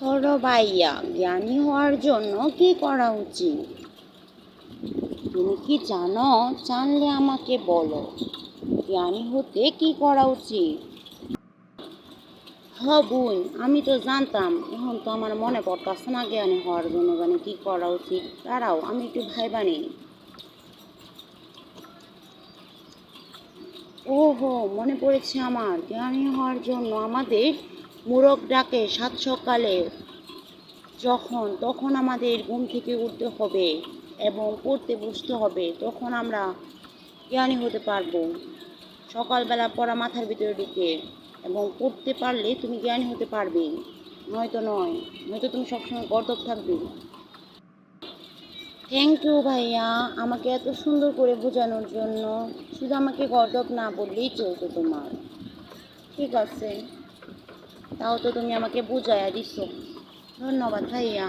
হলো ভাইয়া, জ্ঞানী হওয়ার জন্য কি করা উচিত? তুমি কি জানো? জানলে আমাকে বলো। জ্ঞানী হতে কি করা উচিত? হ বোন, আমি তো জানতাম, এখন তো আমার মনে পড়তেছে না জ্ঞানী হওয়ার জন্য জানি কি করা উচিত। দাঁড়াও, আমি একটু ভাইবা নিই। ওহো, মনে পড়েছে আমার। জ্ঞানী হওয়ার জন্য আমাদের মোরগ ডাকে সাত সকালে, তখন আমাদের ঘুম থেকে উঠতে হবে এবং পড়তে বসতে হবে, তখন আমরা জ্ঞানী হতে পারবো। সকালবেলা পড়া মাথার ভিতরে ঢুকে এবং পড়তে পারলে তুমি জ্ঞানী হতে পারবে, নয়তো নয়, নয়তো তুমি সবসময় গর্দভ থাকবে। থ্যাংক ইউ ভাইয়া, আমাকে এত সুন্দর করে বোঝানোর জন্য। শুধু আমাকে গর্দভ না বললেই চলতো তোমার। ঠিক আছে, তাও তো তুমি আমাকে বুঝাইয়া দিছো। ধন্যবাদ ভাইয়া।